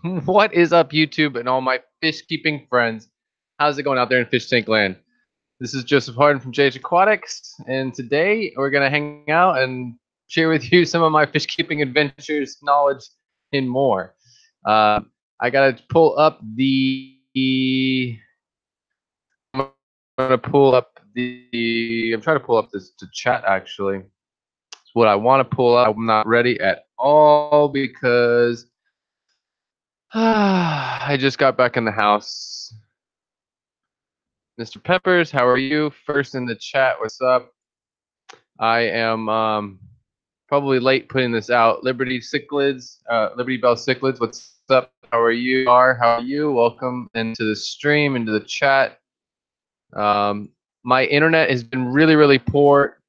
What is up, YouTube and all my fish keeping friends? How's it going out there in fish tank land? This is Joseph Harden from JH Aquatics, and today we're gonna hang out and share with you some of my fish keeping adventures, knowledge, and more. I gotta pull up the. I'm gonna pull up the. I'm trying to pull up this to chat actually. It's what I want to pull up. I'm not ready at all because I just got back in the house. Mr. Peppers, how are you? First in the chat, what's up? I am probably late putting this out. Liberty Cichlids, Liberty Bell Cichlids, what's up? How are you? How are you? Welcome into the stream, into the chat. My internet has been really poor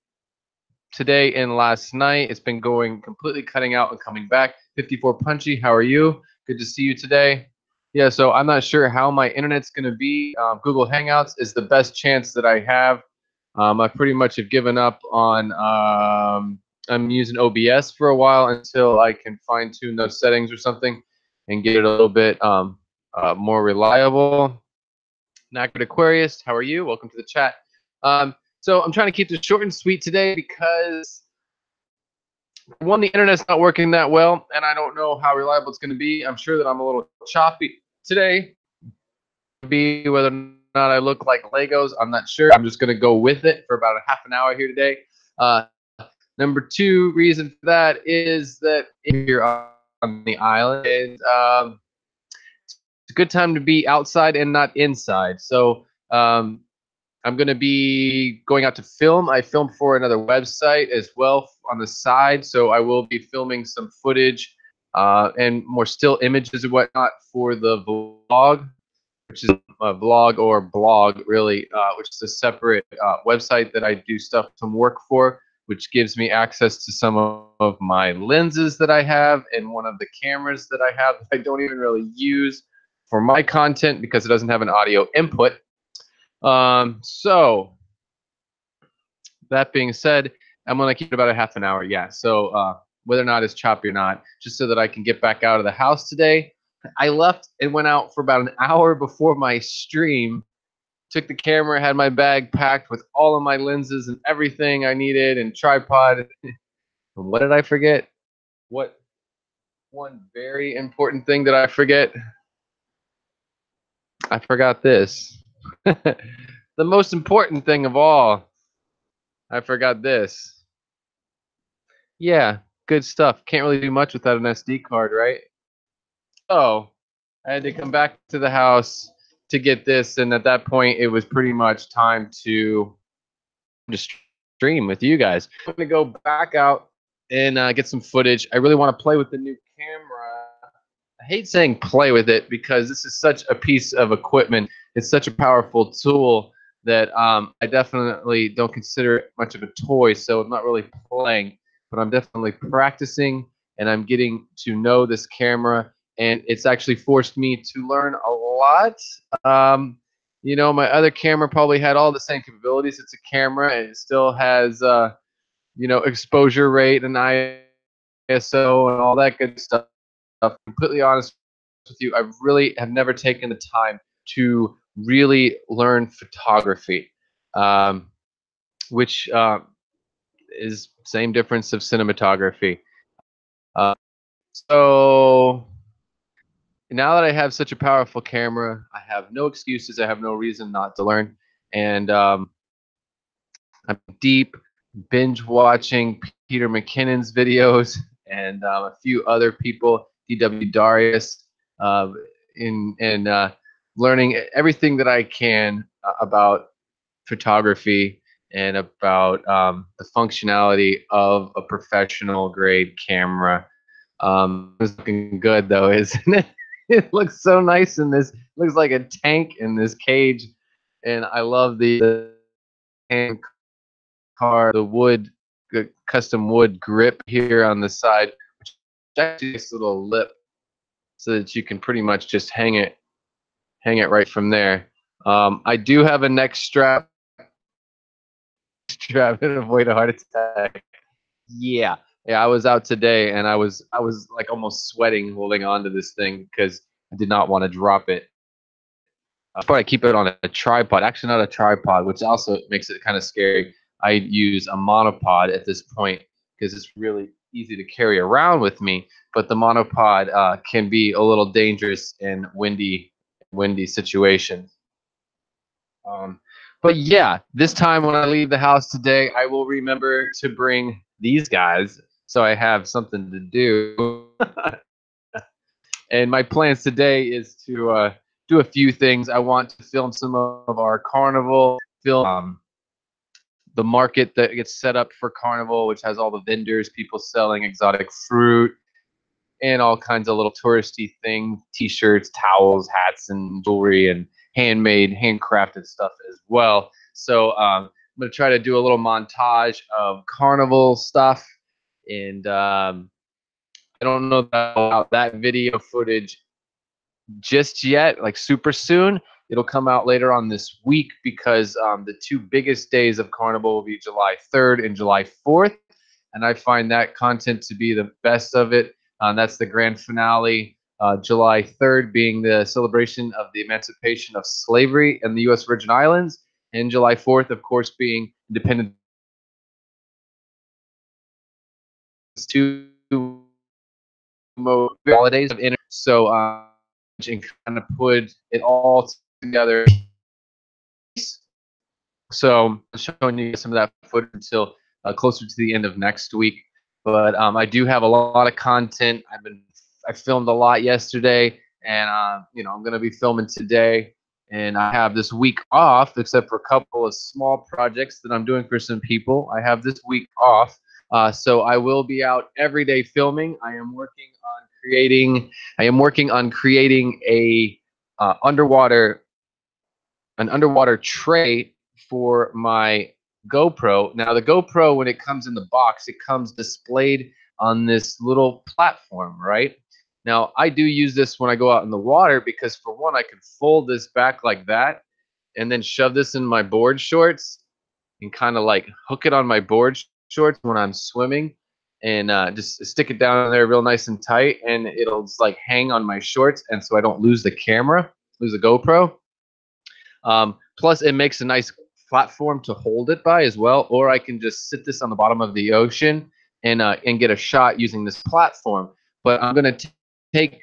today and last night. It's been going completely cutting out and coming back. 54 Punchy, how are you? Good to see you today. Yeah, so I'm not sure how my internet's going to be. Google Hangouts is the best chance that I have. I pretty much have given up on. I'm using OBS for a while until I can fine tune those settings or something and get it a little bit more reliable. Knackered Aquarius, how are you? Welcome to the chat. So I'm trying to keep this short and sweet today because one, the internet's not working that well, and I don't know how reliable it's going to be. I'm sure that I'm a little choppy today. Be whether or not I look like Legos, I'm not sure. I'm just going to go with it for about a half an hour here today. Number two reason for that is that if you're on the island, it's a good time to be outside and not inside. So I'm going to be going out to film. I filmed for another website as well on the side, so I will be filming some footage and more still images and whatnot for the vlog, which is a vlog or blog, really, which is a separate website that I do some work for, which gives me access to some of my lenses that I have and one of the cameras that I have that I don't even really use for my content because it doesn't have an audio input. So that being said, I'm gonna keep it about a half an hour. Yeah. So whether or not it's choppy or not, just so that I can get back out of the house today. I left and went out for about an hour before my stream. Took the camera, had my bag packed with all of my lenses and everything I needed and tripod. And what did I forget? What one very important thing that I forget? I forgot this. The most important thing of all. I forgot this. Yeah, good stuff. Can't really do much without an SD card, right? So I had to come back to the house to get this, and at that point, it was pretty much time to stream with you guys. I'm gonna go back out and get some footage. I really want to play with the new camera. I hate saying play with it because this is such a piece of equipment. It's such a powerful tool that I definitely don't consider it much of a toy. So I'm not really playing, but I'm definitely practicing and I'm getting to know this camera. And it's actually forced me to learn a lot. You know, my other camera probably had all the same capabilities. It's a camera and it still has, you know, exposure rate and ISO and all that good stuff. Completely honest with you, I really have never taken the time to really learn photography, which is same difference of cinematography. So now that I have such a powerful camera, I have no excuses. I have no reason not to learn. And I'm deep binge watching Peter McKinnon's videos and a few other people, DW Darius, in learning everything that I can about photography and about the functionality of a professional grade camera. It's looking good though, isn't it? It looks so nice in this. It looks like a tank in this cage, and I love the hand car, the wood, custom wood grip here on the side, which actually has a little lip, so that you can pretty much just hang it right from there. I do have a neck strap and avoid a heart attack. Yeah, Yeah, I was out today, and I was like almost sweating holding on to this thing because I did not want to drop it. But I keep it on a tripod, actually not a tripod, which also makes it kind of scary. I use a monopod at this point because it's really easy to carry around with me. But the monopod can be a little dangerous in windy situations. Um, but yeah, this time when I leave the house today, I will remember to bring these guys so I have something to do. And my plans today is to do a few things. I want to film some of our carnival, film the market that gets set up for carnival, which has all the vendors, people selling exotic fruit, and all kinds of little touristy things, t-shirts, towels, hats, and jewelry, and handmade, handcrafted stuff as well. So I'm going to try to do a little montage of carnival stuff. And I don't know about that video footage just yet, like super soon. It'll come out later on this week because the two biggest days of carnival will be July 3rd and July 4th. And I find that content to be the best of it. That's the grand finale. July 3rd being the celebration of the emancipation of slavery in the U.S. Virgin Islands, and July 4th, of course, being Independence. Two holidays of so and kind of put it all together. So I'm showing you some of that footage until closer to the end of next week. But I do have a lot of content. I filmed a lot yesterday, and I'm going to be filming today. And I have this week off, except for a couple of small projects that I'm doing for some people. I have this week off, so I will be out every day filming. I am working on creating a underwater an underwater tray for my GoPro. Now, the GoPro, when it comes in the box, it comes displayed on this little platform, right? Now, I do use this when I go out in the water because, for one, I can fold this back like that and then shove this in my board shorts and kind of like hook it on my board shorts when I'm swimming and just stick it down there real nice and tight, and it'll just like hang on my shorts, and so I don't lose the camera, lose the GoPro. Plus, it makes a nice platform to hold it by as well. Or I can just sit this on the bottom of the ocean and get a shot using this platform. But I'm gonna take,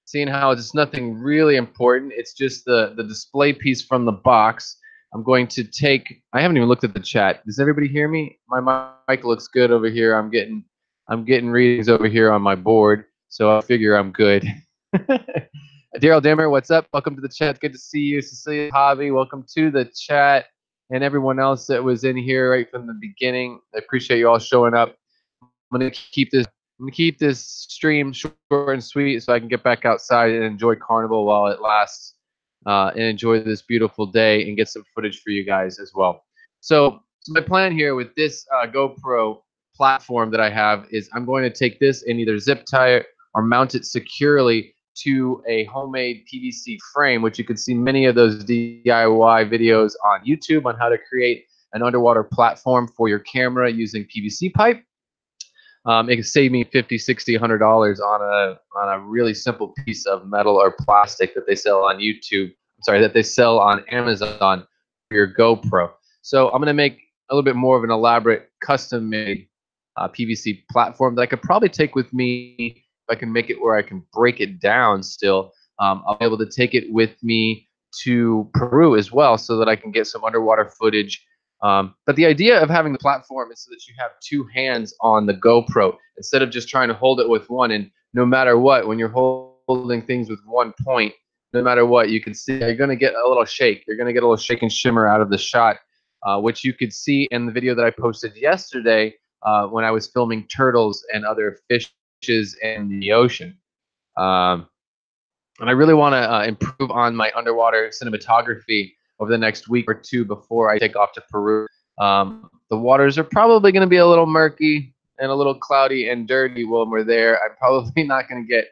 seeing how it's nothing really important. It's just the display piece from the box. I'm going to take. I haven't even looked at the chat. Does everybody hear me? My mic looks good over here. I'm getting readings over here on my board, so I figure I'm good. Daryl Dimmer, what's up? Welcome to the chat. Good to see you. Cecilia Javi, welcome to the chat. And everyone else that was in here right from the beginning. I appreciate you all showing up. I'm gonna keep this stream short and sweet so I can get back outside and enjoy Carnival while it lasts, and enjoy this beautiful day and get some footage for you guys as well. So my plan here with this GoPro platform that I have is I'm going to take this and either zip tie it or mount it securely to a homemade PVC frame, which you can see many of those DIY videos on YouTube on how to create an underwater platform for your camera using PVC pipe. It can save me $50, $60, $100 on a really simple piece of metal or plastic that they sell on YouTube. I'm sorry, that they sell on Amazon for your GoPro. So I'm going to make a little bit more of an elaborate custom-made PVC platform that I could probably take with me if I can make it where I can break it down still. I'll be able to take it with me to Peru as well so that I can get some underwater footage. But the idea of having the platform is so that you have two hands on the GoPro instead of just trying to hold it with one. And no matter what, when you're holding things with one point, no matter what, you can see you're going to get a little shake. You're going to get a little shake and shimmer out of the shot, which you could see in the video that I posted yesterday when I was filming turtles and other fishes in the ocean. And I really want to improve on my underwater cinematography over the next week or two before I take off to Peru. The waters are probably going to be a little murky and a little cloudy and dirty when we're there. I'm probably not going to get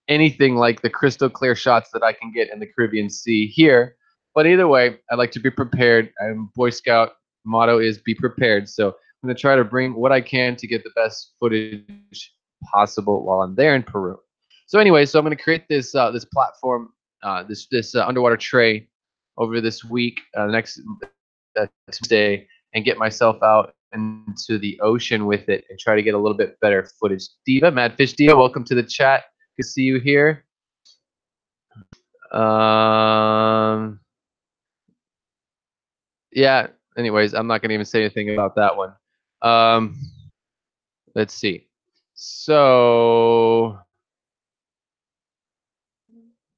anything like the crystal clear shots that I can get in the Caribbean Sea here. But either way, I like to be prepared. I'm Boy Scout. Motto is be prepared. So I'm going to try to bring what I can to get the best footage possible while I'm there in Peru. So anyway, so I'm going to create this this platform, this underwater tray over this week, next Tuesday, and get myself out into the ocean with it and try to get a little bit better footage. Diva, Madfish Diva, welcome to the chat. Good to see you here. Yeah. Anyways, I'm not going to even say anything about that one. Let's see. So,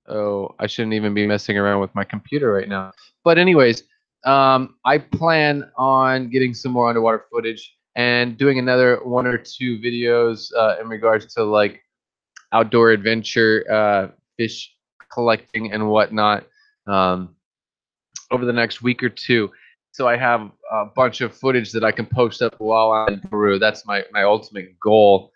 oh, I shouldn't even be messing around with my computer right now. But anyways, I plan on getting some more underwater footage and doing another 1 or 2 videos in regards to like outdoor adventure, fish collecting and whatnot over the next week or 2. So I have a bunch of footage that I can post up while I'm in Peru. That's my ultimate goal.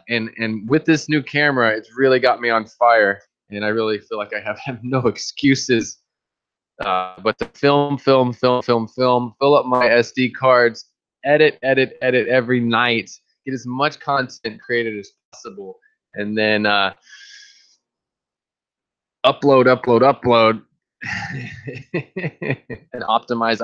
And with this new camera, it's really got me on fire, and I really feel like I have no excuses but to film, fill up my SD cards, edit every night, get as much content created as possible, and then upload, and optimize,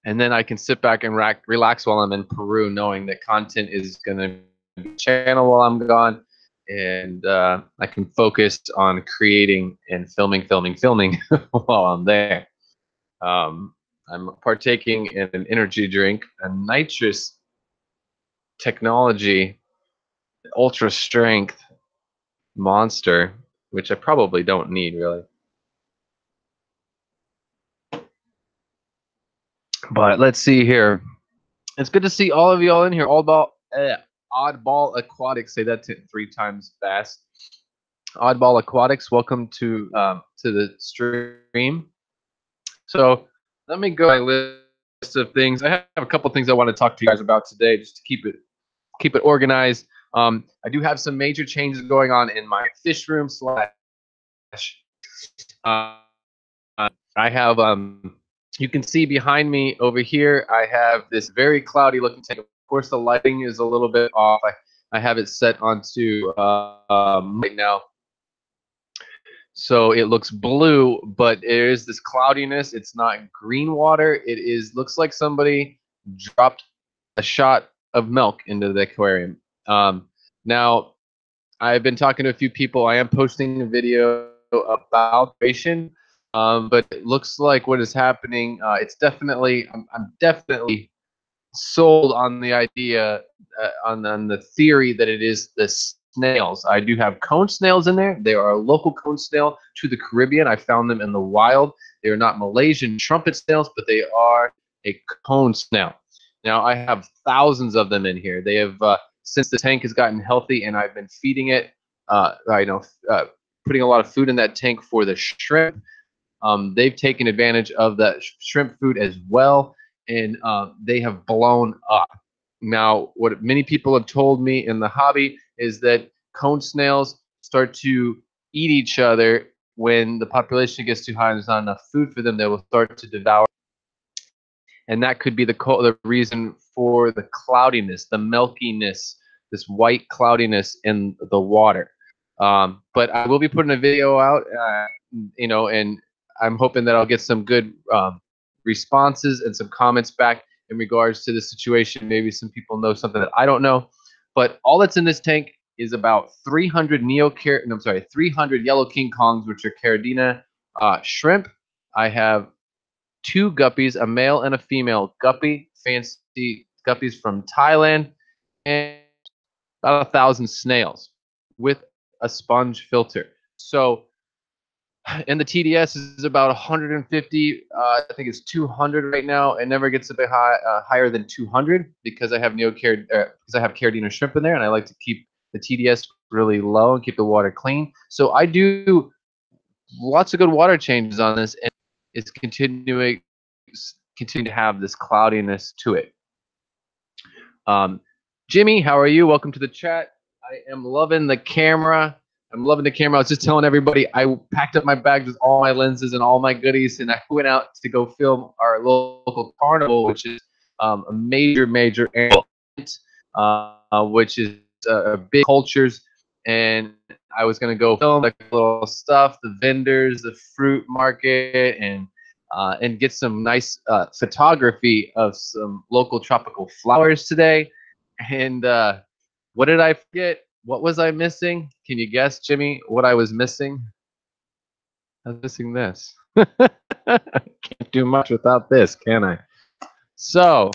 and then I can sit back and relax while I'm in Peru, knowing that content is going to be channel while I'm gone, and I can focus on creating and filming while I'm there. I'm partaking in an energy drink, a nitrous technology, ultra strength monster, which I probably don't need really. But let's see here. It's good to see all of y'all in here. Oddball Aquatics. Say that 3 times fast. Oddball Aquatics. Welcome to the stream. So let me go my list of things. I have a couple things I want to talk to you guys about today, just to keep it organized. I do have some major changes going on in my fish room slash. I have you can see behind me over here, I have this very cloudy looking tank. Of course, the lighting is a little bit off. I have it set onto right now, so it looks blue, but there is this cloudiness. It's not green water. It looks like somebody dropped a shot of milk into the aquarium. Now, I've been talking to a few people. I am posting a video about operation, but it looks like what is happening. It's definitely I'm definitely sold on the idea, on the theory that it is the snails. I do have cone snails in there. They are a local cone snail to the Caribbean. I found them in the wild. They are not Malaysian trumpet snails, but they are a cone snail. Now I have thousands of them in here. They have since the tank has gotten healthy and I've been feeding it, putting a lot of food in that tank for the shrimp. They've taken advantage of that shrimp food as well, and they have blown up. Now, what many people have told me in the hobby is that cone snails start to eat each other when the population gets too high and there's not enough food for them. They will start to devour, and that could be the reason for the cloudiness, the milkiness, this white cloudiness in the water. But I will be putting a video out, and I'm hoping that I'll get some good responses and some comments back in regards to the situation. Maybe some people know something that I don't know. But all that's in this tank is about 300 300 yellow King Kongs, which are Caridina shrimp. I have 2 guppies, a male and a female guppy, fancy guppies from Thailand, and about 1,000 snails with a sponge filter. So, and the TDS is about 150. I think it's 200 right now. It never gets a bit higher than 200 because I have Caridina shrimp in there, and I like to keep the TDS really low and keep the water clean. So I do lots of good water changes on this, and it's continuing to have this cloudiness to it. Jimmy, how are you? Welcome to the chat. I am loving the camera. I'm loving the camera. I was just telling everybody I packed up my bags with all my lenses and all my goodies, and I went out to go film our local carnival, which is a major annual event, which is big cultures. And I was going to go film like little stuff, the vendors, the fruit market, and get some nice photography of some local tropical flowers today. And what did I forget? What was I missing? Can you guess, Jimmy, what I was missing? I was missing this. Can't do much without this, can I? So,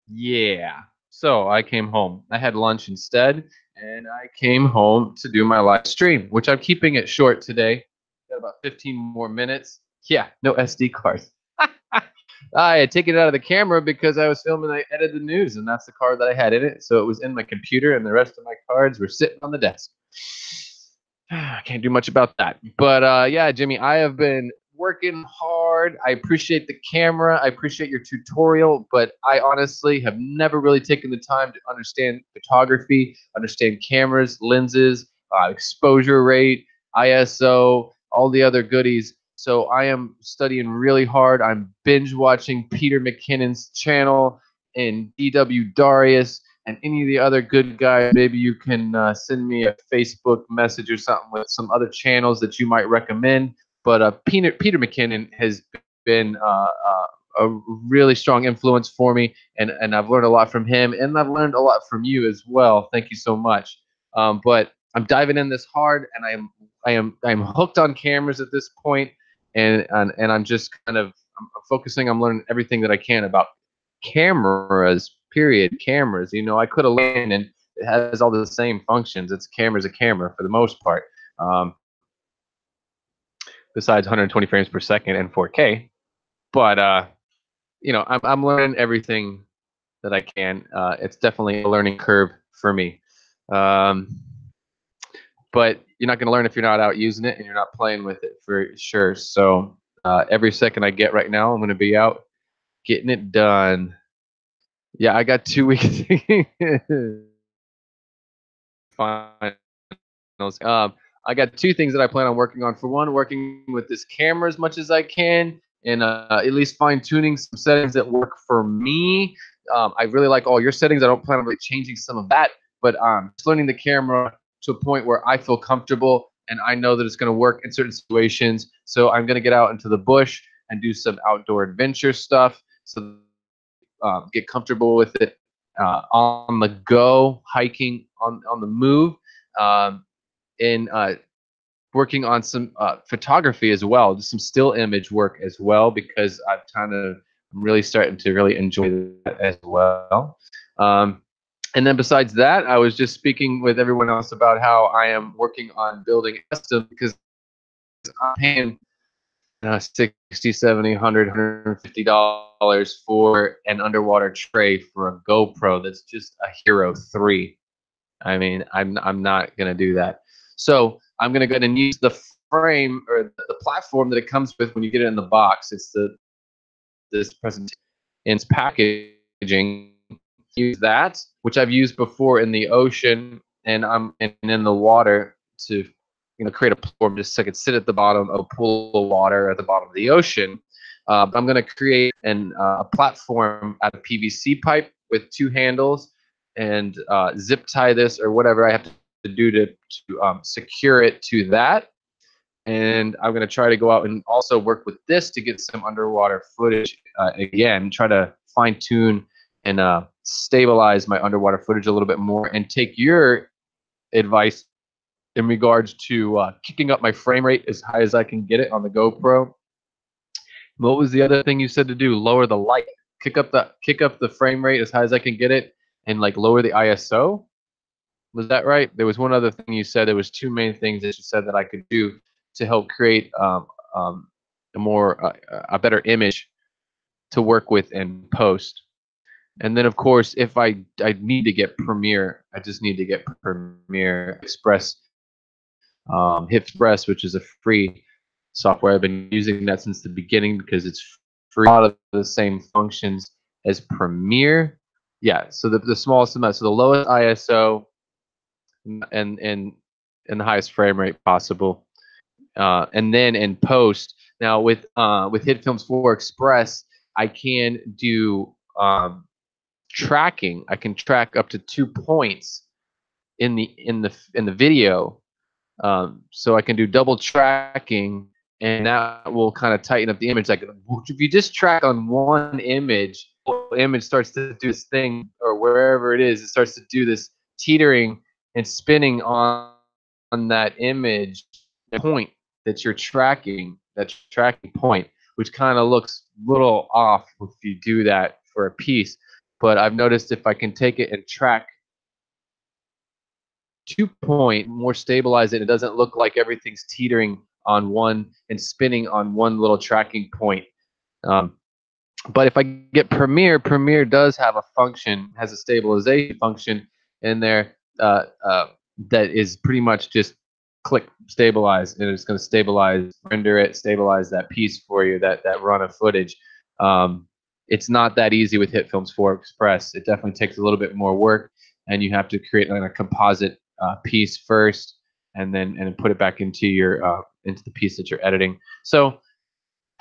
yeah. So I came home. I had lunch instead, and I came home to do my live stream, which I'm keeping it short today. Got about 15 more minutes. Yeah, no SD cards. I had taken it out of the camera because I was filming. I edited the news, and that's the card that I had in it. So it was in my computer, and the rest of my cards were sitting on the desk. I can't do much about that. But yeah, Jimmy, I have been working hard. I appreciate the camera. I appreciate your tutorial, but I honestly have never really taken the time to understand photography, understand cameras, lenses, exposure rate, ISO, all the other goodies. So I am studying really hard. I'm binge watching Peter McKinnon's channel and DW Darius and any of the other good guys. Maybe you can send me a Facebook message or something with some other channels that you might recommend. But Peter McKinnon has been a really strong influence for me, and I've learned a lot from him, and I've learned a lot from you as well. Thank you so much. But I'm diving in this hard, and I'm hooked on cameras at this point, and I'm just kind of I'm focusing. I'm learning everything that I can about cameras. Period. Cameras. You know, I could have learned, and it has all the same functions. It's a camera for the most part. Besides 120 frames per second and 4K, but you know, I'm learning everything that I can. It's definitely a learning curve for me. Um, but you're not going to learn if you're not out using it and you're not playing with it for sure. So every second I get right now, I'm going to be out getting it done. Yeah, I got 2 weeks. Finals. I got two things that I plan on working on. For one, working with this camera as much as I can, and at least fine tuning some settings that work for me. I really like all your settings. I don't plan on really changing some of that, but just learning the camera to a point where I feel comfortable and I know that it's going to work in certain situations. So I'm going to get out into the bush and do some outdoor adventure stuff. So get comfortable with it on the go, hiking on the move. In working on some photography as well, just some still image work as well, because I'm really starting to really enjoy that as well. And then besides that, I was just speaking with everyone else about how I am working on building a custom, because I'm paying 60, 70, 100, $150 for an underwater tray for a GoPro that's just a Hero 3. I mean, I'm not gonna do that. So I'm gonna go ahead and use the frame or the platform that it comes with when you get it in the box. It's this present in its packaging. Use that, which I've used before in the ocean and in the water to create a platform just so I could sit at the bottom of a pool of water at the bottom of the ocean. I'm gonna create a platform out of PVC pipe with two handles and zip tie this or whatever I have to do to secure it to that. And I'm going to try to go out and also work with this to get some underwater footage. Again, try to fine tune and stabilize my underwater footage a little bit more, and take your advice in regards to kicking up my frame rate as high as I can get it on the GoPro. What was the other thing you said to do? Lower the light. Kick up the frame rate as high as I can get it, and like lower the ISO. Was that right? There was one other thing you said. There was two main things that you said that I could do to help create a better image to work with and post. And then of course, if I need to get Premiere, I just need to get Premiere Express, Hit Express, which is a free software. I've been using that since the beginning because it's free. A lot of the same functions as Premiere. Yeah, so the smallest amount, so the lowest ISO, and in the highest frame rate possible. And then in post, now with HitFilms 4 Express, I can do tracking. I can track up to 2 points in the video, so I can do double tracking, and that will kind of tighten up the image. Like if you just track on one image, the image starts to do this thing, or wherever it is, it starts to do this teetering and spinning on that image point that you're tracking, that tracking point, which kind of looks a little off if you do that for a piece. But I've noticed if I can take it and track 2 point, more stabilize it, it doesn't look like everything's teetering on one and spinning on one little tracking point. Um, but if I get Premiere does have a function, has a stabilization function in there that is pretty much just click stabilize, and it's going to stabilize, render it, stabilize that piece for you, that run of footage. Um, it's not that easy with HitFilms 4 Express. It definitely takes a little bit more work, and you have to create like a composite piece first, and then put it back into your into the piece that you're editing. So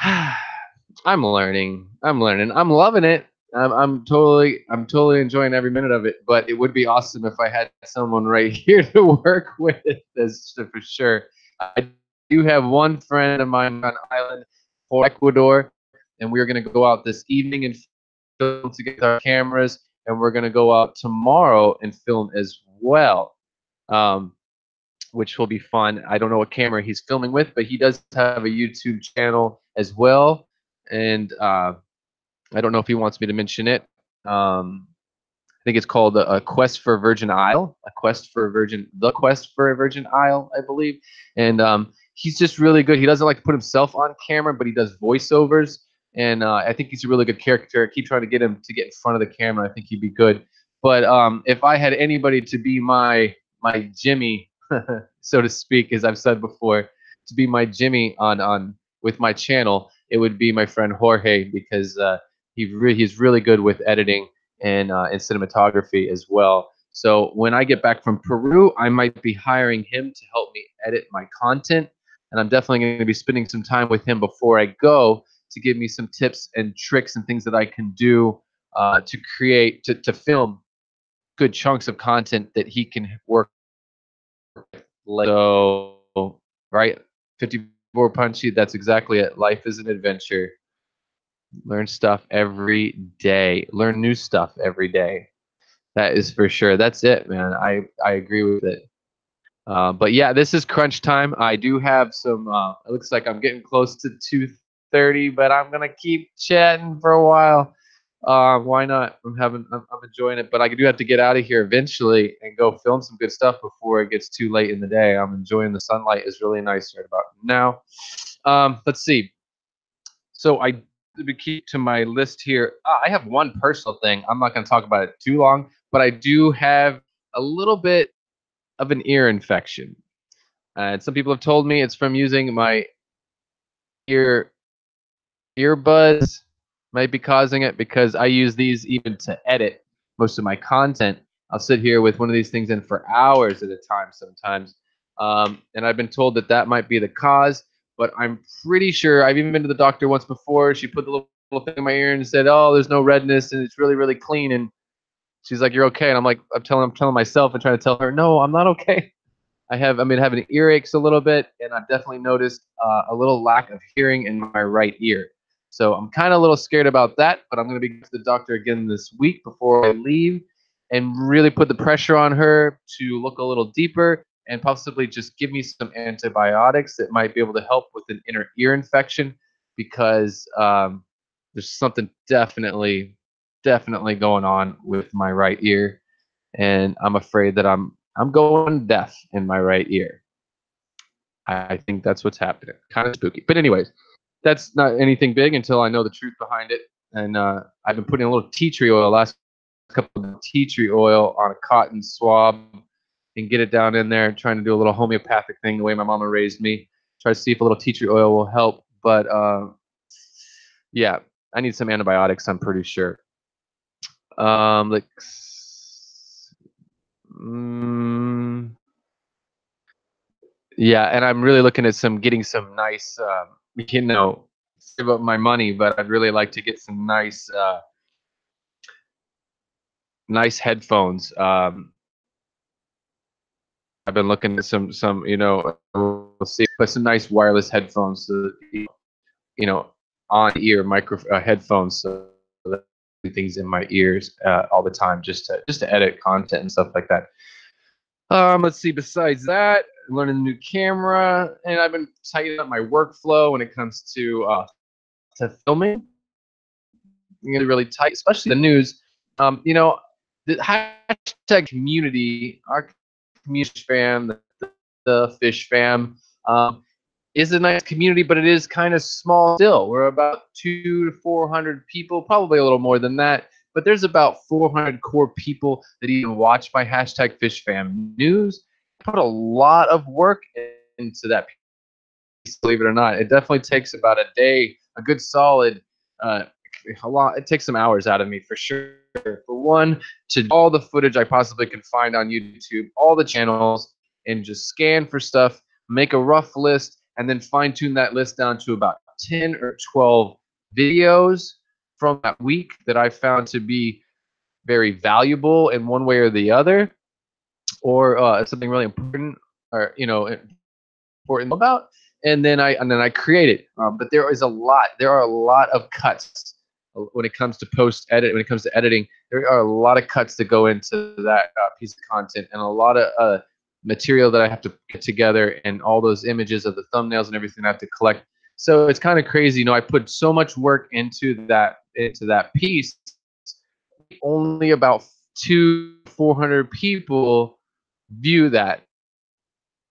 I'm learning. I'm learning. I'm loving it. I'm totally enjoying every minute of it. But it would be awesome if I had someone right here to work with this for sure. I do have one friend of mine on island for Ecuador, and we're going to go out this evening and film together our cameras, and we're going to go out tomorrow and film as well. Um, which will be fun. I don't know what camera he's filming with, but he does have a YouTube channel as well, and I don't know if he wants me to mention it. I think it's called a Quest for Virgin Isle, the Quest for a Virgin Isle, I believe. And he's just really good. He doesn't like to put himself on camera, but he does voiceovers, and I think he's a really good character. I keep trying to get him to get in front of the camera. I think he'd be good. But if I had anybody to be my Jimmy, so to speak, as I've said before, to be my Jimmy on with my channel, it would be my friend Jorge, because he's really good with editing and cinematography as well. So when I get back from Peru, I might be hiring him to help me edit my content, and I'm definitely going to be spending some time with him before I go to give me some tips and tricks and things that I can do to create to film good chunks of content that he can work with. So right, 54 punchy. That's exactly it. Life is an adventure. Learn stuff every day. Learn new stuff every day. That is for sure. That's it, man. I agree with it. But yeah, this is crunch time. I do have some. It looks like I'm getting close to 2:30, but I'm gonna keep chatting for a while. Why not? I'm enjoying it, but I do have to get out of here eventually and go film some good stuff before it gets too late in the day. I'm enjoying the sunlight. Is really nice right about now. Let's see. So I to keep to my list here. I have one personal thing. I'm not going to talk about it too long, but I do have a little bit of an ear infection. And some people have told me it's from using my ear earbuds might be causing it, because I use these even to edit most of my content. I'll sit here with one of these things in for hours at a time sometimes. And I've been told that that might be the cause, but I'm pretty sure I've even been to the doctor once before. She put the little thing in my ear and said, "Oh, there's no redness and it's really, really clean." And she's like, "You're okay." And I'm like, I'm telling myself and trying to tell her, "No, I'm not okay." I've been having earaches a little bit, and I've definitely noticed a little lack of hearing in my right ear. So I'm kind of a little scared about that, but I'm going to be to the doctor again this week before I leave, and really put the pressure on her to look a little deeper and possibly just give me some antibiotics that might be able to help with an inner ear infection, because there's something definitely going on with my right ear, and I'm afraid that I'm going deaf in my right ear. I think that's what's happening. Kind of spooky. But anyways, that's not anything big until I know the truth behind it. And I've been putting a little tea tree oil, last couple of tea tree oil on a cotton swab, and get it down in there, trying to do a little homeopathic thing the way my mama raised me. Try to see if a little tea tree oil will help. But yeah, I need some antibiotics, I'm pretty sure. Like, Yeah, and I'm really looking at getting some nice, save up my money, but I'd really like to get some nice headphones. I've been looking at some, we'll see, but some nice wireless headphones, so that, on ear headphones, so that things in my ears all the time, just to edit content and stuff like that. Let's see. Besides that, learning a new camera, and I've been tightening up my workflow when it comes to filming. Really tight, especially the news. The hashtag community, our community fam, the fish fam, is a nice community, but it is kind of small still. We're about 200 to 400 people, probably a little more than that. But there's about 400 core people that even watch my hashtag fish fam news. I put a lot of work into that piece, believe it or not. It definitely takes about a day, a good solid, uh, a lot. It takes some hours out of me for sure. For one, to all the footage I possibly can find on YouTube, all the channels, and just scan for stuff, make a rough list, and then fine tune that list down to about 10 or 12 videos from that week that I found to be very valuable in one way or the other, or something really important, or important about, and then I create it. But there are a lot of cuts when it comes to when it comes to editing. There are a lot of cuts that go into that piece of content, and a lot of material that I have to put together, and all those images of the thumbnails and everything I have to collect. So it's kind of crazy. I put so much work into that piece. Only about 400 people view that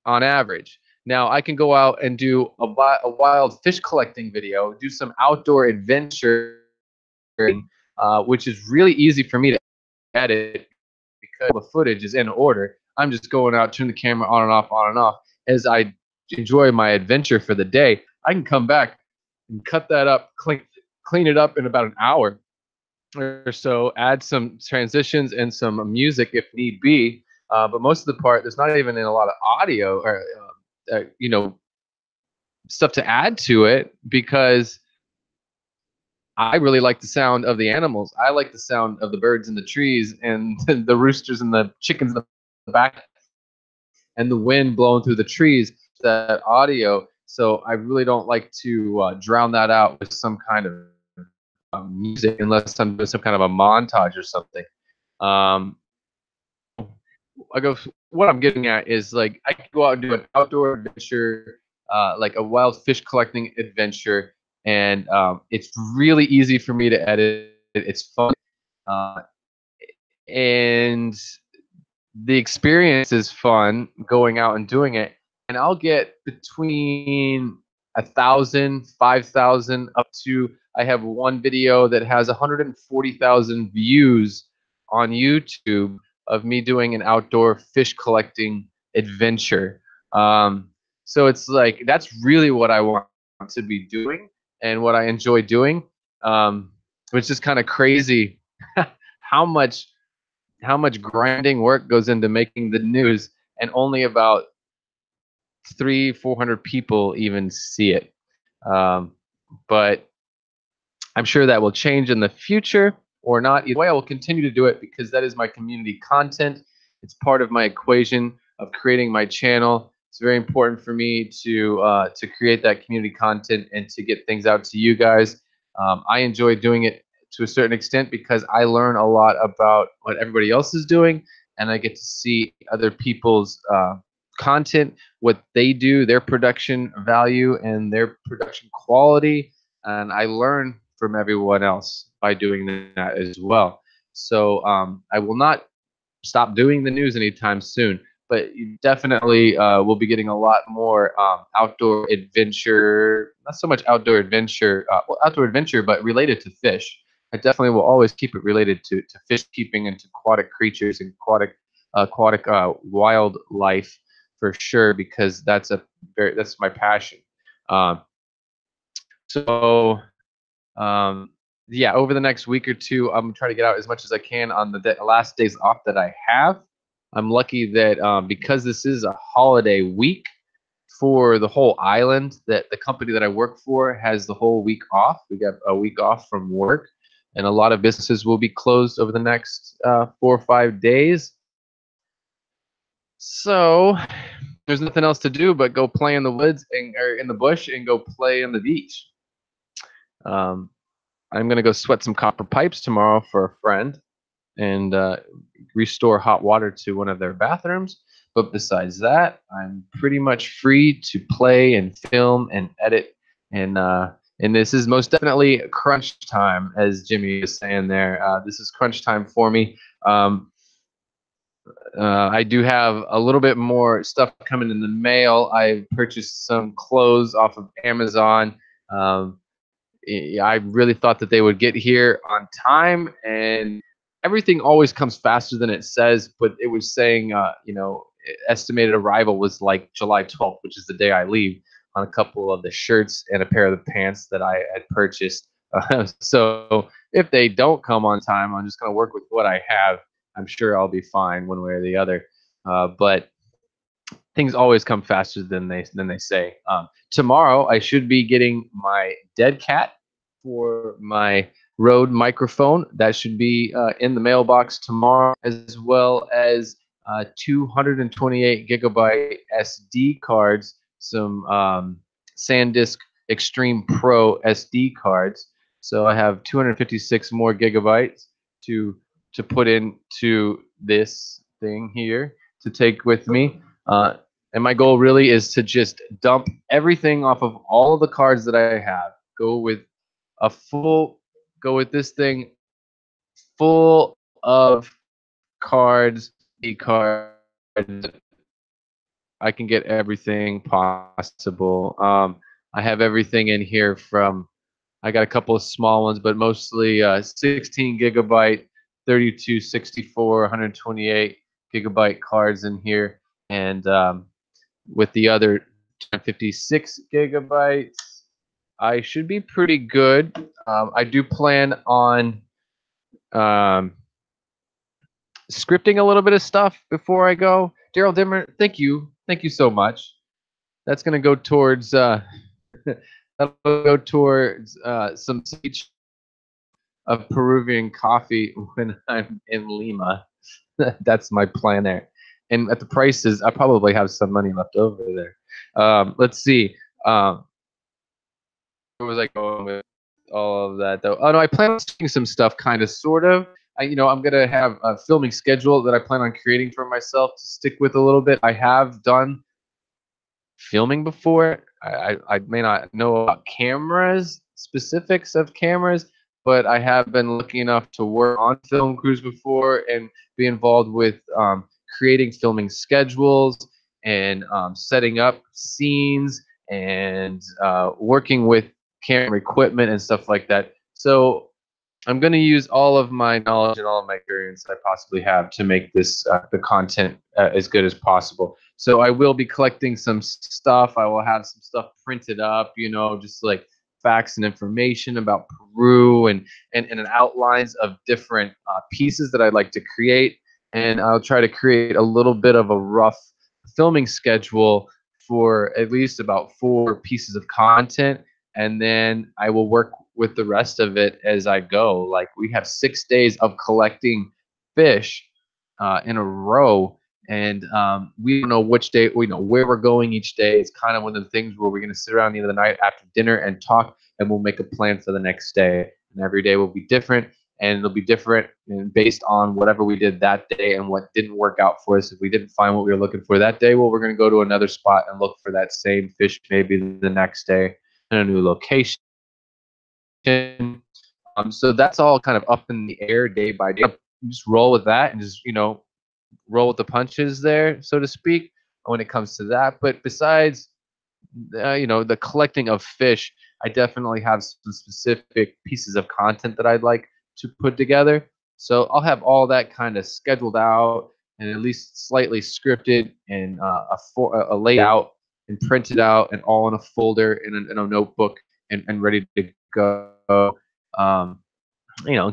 on average. Now I can go out and do a wild fish collecting video, do some outdoor adventure, which is really easy for me to edit because the footage is in order. I'm just going out, turn the camera on and off as I enjoy my adventure for the day. I can come back and cut that up, clean it up in about an hour or so, add some transitions and some music if need be. But most of the part, there's not even a lot of audio or stuff to add to it, because I really like the sound of the animals. I like the sound of the birds in the trees, and the roosters and the chickens in the back, and the wind blowing through the trees. That audio. So I really don't like to drown that out with some kind of music, unless I'm doing some kind of a montage or something. Um, what I'm getting at is, like, I could go out and do an outdoor adventure, like a wild fish collecting adventure, and it's really easy for me to edit. It's fun, uh, and the experience is fun going out and doing it. And I'll get between 1,000, 5,000, up to, I have one video that has 140,000 views on YouTube of me doing an outdoor fish collecting adventure. So it's like, that's really what I want to be doing and what I enjoy doing. It's just kind of crazy how much grinding work goes into making the news, and only about 400 people even see it. Um, but I'm sure that will change in the future, or not. Either way, I will continue to do it because that is my community content. It's part of my equation of creating my channel. It's very important for me to create that community content and to get things out to you guys. I enjoy doing it to a certain extent because I learn a lot about what everybody else is doing, and I get to see other people's content, what they do, their production value, and their production quality, and I learn from everyone else by doing that as well. So I will not stop doing the news anytime soon, but you definitely will be getting a lot more outdoor adventure, not so much outdoor adventure, but related to fish. I definitely will always keep it related to fish keeping and to aquatic creatures and aquatic wildlife for sure, because that's my passion. Um, so um, yeah, over the next week or two, I'm trying to get out as much as I can on the last days off that I have. I'm lucky that because this is a holiday week, for the whole island. That the company that I work for has the whole week off. We got a week off from work, and a lot of businesses will be closed over the next 4 or 5 days. So there's nothing else to do but go play in the woods or in the bush and go play on the beach. Um, I'm gonna go sweat some copper pipes tomorrow for a friend and restore hot water to one of their bathrooms. But besides that, I'm pretty much free to play and film and edit. And this is most definitely crunch time, as Jimmy was saying there. This is crunch time for me. I do have a little bit more stuff coming in the mail. I purchased some clothes off of Amazon. Um, I really thought that they would get here on time, and everything always comes faster than it says. But it was saying, estimated arrival was like July 12th, which is the day I leave, on a couple of the shirts and a pair of the pants that I had purchased. So if they don't come on time, I'm just going to work with what I have. I'm sure I'll be fine one way or the other. But things always come faster than they say. Tomorrow, I should be getting my dead cat for my Rode microphone. That should be in the mailbox tomorrow, as well as 228 gigabyte SD cards, some SanDisk Extreme Pro SD cards. So I have 256 more gigabytes to put into this thing here to take with me. And my goal really is to just dump everything off of all of the cards that I have. Go with this thing full of cards, e-cards. I can get everything possible. I have everything in here from, I got a couple of small ones, but mostly 16 gigabyte, 32, 64, 128 gigabyte cards in here. And with the other 56 gigabytes, I should be pretty good. I do plan on scripting a little bit of stuff before I go. Daryl Dimmer, thank you so much. That's gonna go towards some speech of Peruvian coffee when I'm in Lima. That's my plan there. And at the prices, I probably have some money left over there. Let's see. Where was I going with all of that though? Oh no, I plan on doing some stuff, kind of, sort of. I'm gonna have a filming schedule that I plan on creating for myself to stick with a little bit. I have done filming before. I may not know about cameras, specifics of cameras, but I have been lucky enough to work on film crews before and be involved with creating filming schedules and setting up scenes and working with camera equipment and stuff like that. So I'm going to use all of my knowledge and all of my experience I possibly have to make this the content as good as possible. So I will be collecting some stuff. I will have some stuff printed up, just like facts and information about Peru and outlines of different pieces that I'd like to create. And I'll try to create a little bit of a rough filming schedule for at least about 4 pieces of content. And then I will work with the rest of it as I go. Like, we have 6 days of collecting fish in a row, and we don't know which day, we know where we're going each day. It's kind of one of the things where we're going to sit around the end of the night after dinner and talk, and we'll make a plan for the next day. And every day will be different, and it'll be different and based on whatever we did that day and what didn't work out for us. If we didn't find what we were looking for that day, well, we're going to go to another spot and look for that same fish maybe the next day in a new location. So that's all kind of up in the air day by day. Just roll with that and just, roll with the punches there, so to speak, when it comes to that. But besides, the collecting of fish, I definitely have some specific pieces of content that I'd like to put together. So I'll have all that kind of scheduled out and at least slightly scripted and a layout and printed out and all in a folder in a notebook and ready to go.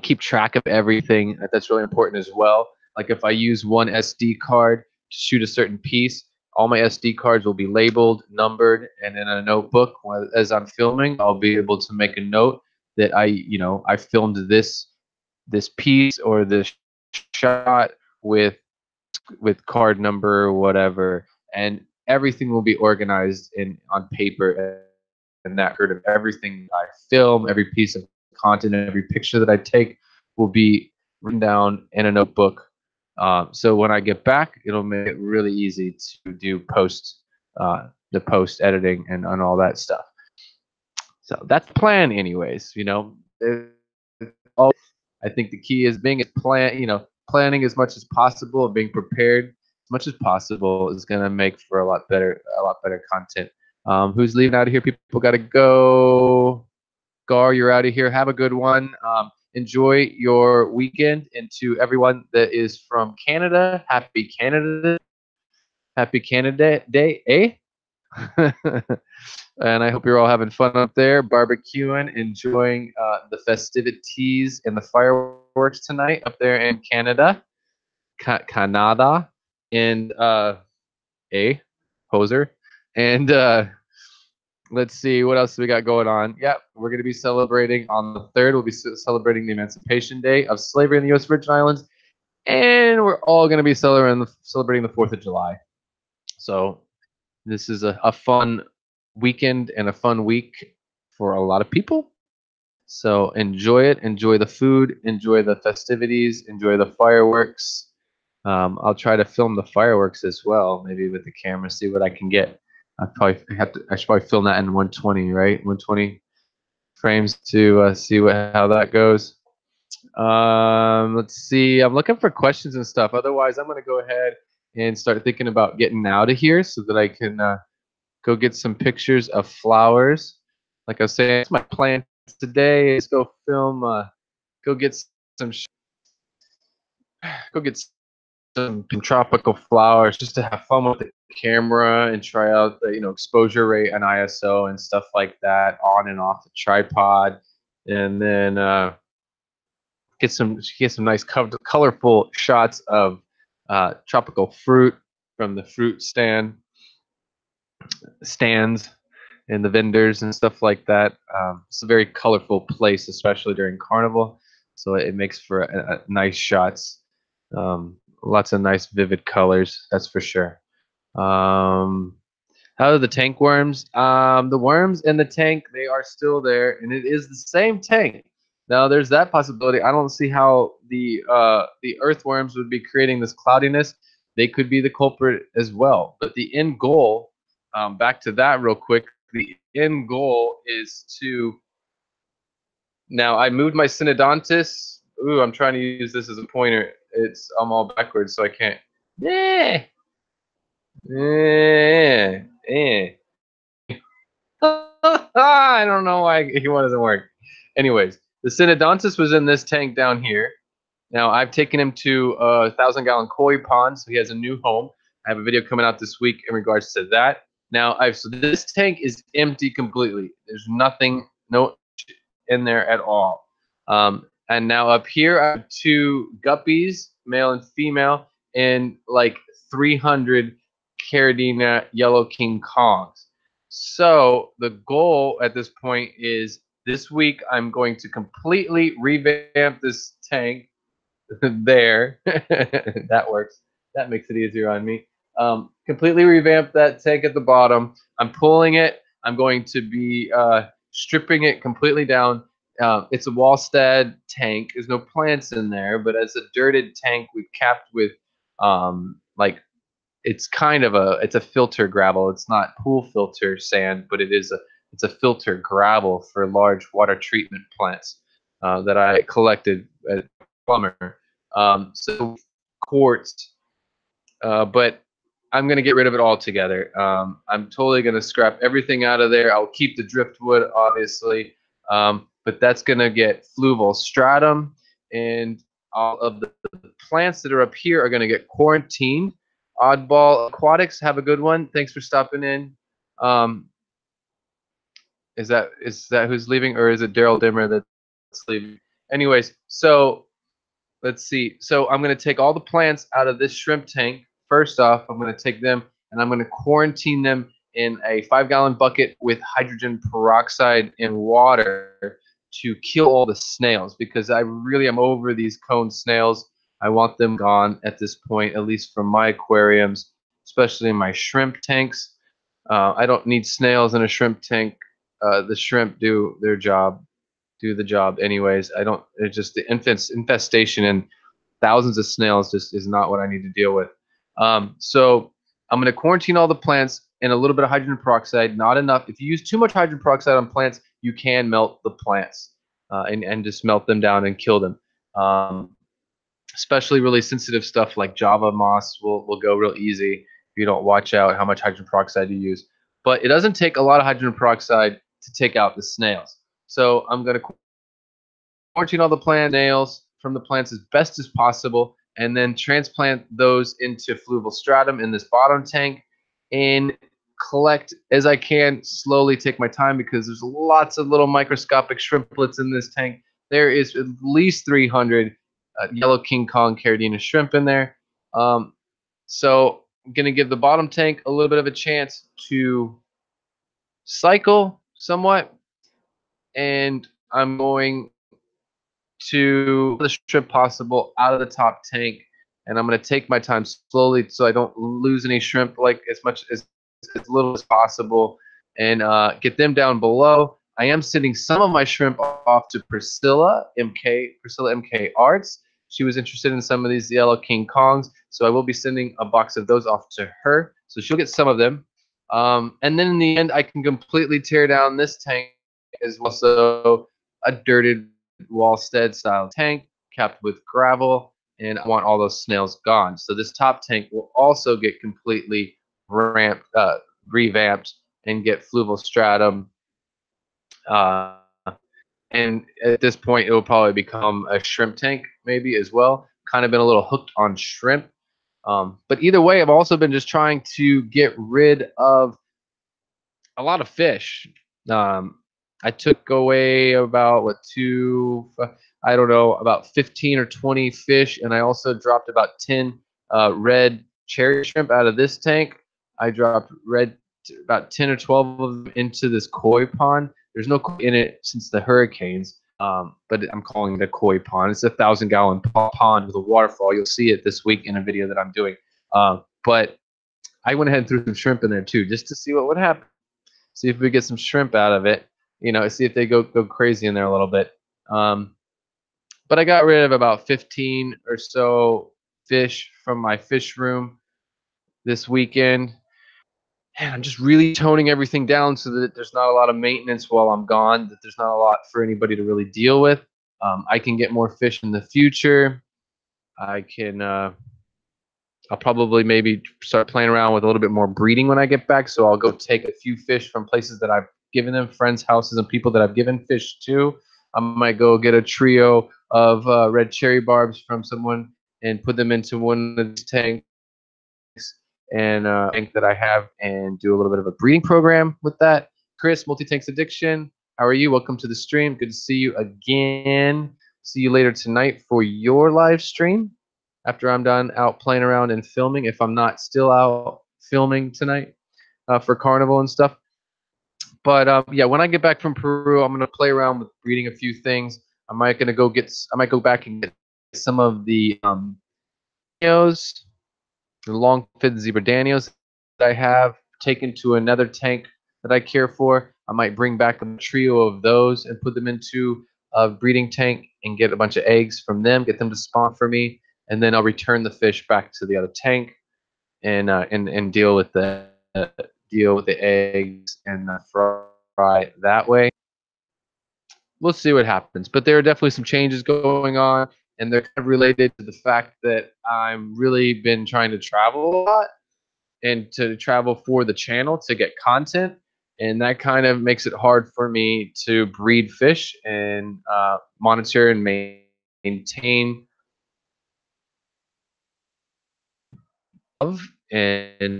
Keep track of everything. That's really important as well. Like, if I use one SD card to shoot a certain piece, All my SD cards will be labeled, numbered, and in a notebook. As I'm filming, I'll be able to make a note that I filmed this piece or this shot with card number or whatever, and everything will be organized in on paper, and that record of everything I film, every piece of content, every picture that I take will be written down in a notebook. So when I get back, it'll make it really easy to do the post editing and all that stuff. So that's the plan, anyways. I think the key is being planning as much as possible, being prepared as much as possible is going to make for a lot better content. Who's leaving out of here? People got to go. Gar, you're out of here. Have a good one. Enjoy your weekend. And to everyone that is from Canada, happy Canada Day, eh? And I hope you're all having fun up there, barbecuing, enjoying the festivities and the fireworks tonight up there in Canada, and a poser. And let's see what else we got going on. Yep, we're going to be celebrating on the 3rd. We'll be celebrating the Emancipation Day of slavery in the U.S. Virgin Islands, and we're all going to be celebrating the 4th of July. So this is a fun weekend and a fun week for a lot of people. So enjoy it. Enjoy the food. Enjoy the festivities. Enjoy the fireworks. I'll try to film the fireworks as well, maybe with the camera, see what I can get. I should probably film that in 120, right? 120 frames to see how that goes. Let's see. I'm looking for questions and stuff. Otherwise, I'm going to go ahead and start thinking about getting out of here so that I can go get some pictures of flowers. Like I was saying, that's my plan today is go film, go get some, go get some tropical flowers just to have fun with the camera and try out the exposure rate and ISO and stuff like that on and off the tripod, and then get some nice colorful shots of tropical fruit from the fruit stands and the vendors and stuff like that. It's a very colorful place, especially during carnival, so it makes for nice shots. Lots of nice vivid colors, that's for sure. How are the tank worms? The worms in the tank, they are still there, and it is the same tank. Now, there's that possibility. I don't see how the earthworms would be creating this cloudiness. They could be the culprit as well. But the end goal, back to that real quick, the end goal is to. Now, I moved my synodontis. Ooh, I'm trying to use this as a pointer. I'm all backwards, so I can't. Yeah. I don't know why one doesn't work. Anyways, the synodontis was in this tank down here. Now I've taken him to a 1,000-gallon koi pond, so he has a new home. I have a video coming out this week in regards to that. Now so this tank is empty completely. There's nothing, no in there at all. And now up here I have 2 guppies, male and female, and like 300 Caridina yellow king kongs. So the goal at this point is this week I'm going to completely revamp this tank there. That works. That makes it easier on me. Completely revamp that tank at the bottom. I'm pulling it. I'm going to be stripping it completely down. It's a Wallstad tank. There's no plants in there, but as a dirted tank, we've capped with like it's a filter gravel. It's not pool filter sand, but it's a filter gravel for large water treatment plants that I collected at plumber. So quartz, but I'm gonna get rid of it altogether. I'm totally gonna scrap everything out of there. I'll keep the driftwood, obviously, but that's gonna get fluval stratum, and all of the plants that are up here are gonna get quarantined. Oddball Aquatics, have a good one. Thanks for stopping in. Is that who's leaving, or is it Daryl Dimmer that's leaving? Anyways, so let's see. So I'm going to take all the plants out of this shrimp tank. First off, I'm going to take them and I'm going to quarantine them in a 5-gallon bucket with hydrogen peroxide and water to kill all the snails, because I really am over these cone snails. I want them gone at this point, at least from my aquariums, especially in my shrimp tanks. I don't need snails in a shrimp tank. The shrimp do their job, do the job anyways. I don't. It's just the infestation and thousands of snails just is not what I need to deal with. So I'm going to quarantine all the plants in a little bit of hydrogen peroxide, not enough. If you use too much hydrogen peroxide on plants, you can melt the plants and just melt them down and kill them. Especially really sensitive stuff like Java moss will go real easy if you don't watch out how much hydrogen peroxide you use. But it doesn't take a lot of hydrogen peroxide to take out the snails. So I'm going to quarantine all the plant nails from the plants as best as possible, and then transplant those into fluval stratum in this bottom tank, and collect as I can. Slowly take my time because there's lots of little microscopic shrimplets in this tank. There is at least 300 yellow King Kong caridina shrimp in there. So I'm going to give the bottom tank a little bit of a chance to cycle somewhat, and I'm going to the shrimp possible out of the top tank, and I'm going to take my time slowly so I don't lose any shrimp, like as little as possible, and get them down below. I am sending some of my shrimp off to Priscilla MK Arts. She was interested in some of these yellow King Kongs, so I will be sending a box of those off to her, so she'll get some of them. And then in the end, I can completely tear down this tank as well. So a dirted Wallstead style tank capped with gravel, and I want all those snails gone. So this top tank will also get completely revamped and get fluval stratum. Uh, and at this point, it will probably become a shrimp tank maybe as well. Kind of been a little hooked on shrimp. But either way, I've also been just trying to get rid of a lot of fish. Um, I took away about I don't know, about 15 or 20 fish, and I also dropped about 10 red cherry shrimp out of this tank. I dropped about 10 or 12 of them into this koi pond. There's no koi in it since the hurricanes, but I'm calling it a koi pond. It's a 1,000-gallon pond with a waterfall. You'll see it this week in a video that I'm doing. But I went ahead and threw some shrimp in there too, just to see what would happen. See if we get some shrimp out of it. See if they go crazy in there a little bit. But I got rid of about 15 or so fish from my fish room this weekend. And I'm just really toning everything down so that there's not a lot of maintenance while I'm gone, that there's not a lot for anybody to really deal with. I can get more fish in the future. I'll probably maybe start playing around with a little bit more breeding when I get back. So I'll go take a few fish from places that I've given them, friends' houses, and people that I've given fish to. I might go get a trio of red cherry barbs from someone and put them into one of these tanks and tank that I have, and do a little bit of a breeding program with that. Chris, Multi-Tanks Addiction, how are you? Welcome to the stream. Good to see you again. See you later tonight for your live stream after I'm done out playing around and filming, if I'm not still out filming tonight for Carnival and stuff. But yeah, when I get back from Peru, I'm gonna play around with breeding a few things. I might go back and get some of the Danios, the long-fin zebra Danios that I have taken to another tank that I care for. I might bring back a trio of those and put them into a breeding tank and get a bunch of eggs from them, get them to spawn for me, and then I'll return the fish back to the other tank and deal with the eggs and fry that way. We'll see what happens, but there are definitely some changes going on, and they're kind of related to the fact that I'm really been trying to travel a lot and to travel for the channel to get content, and that kind of makes it hard for me to breed fish and monitor and maintain and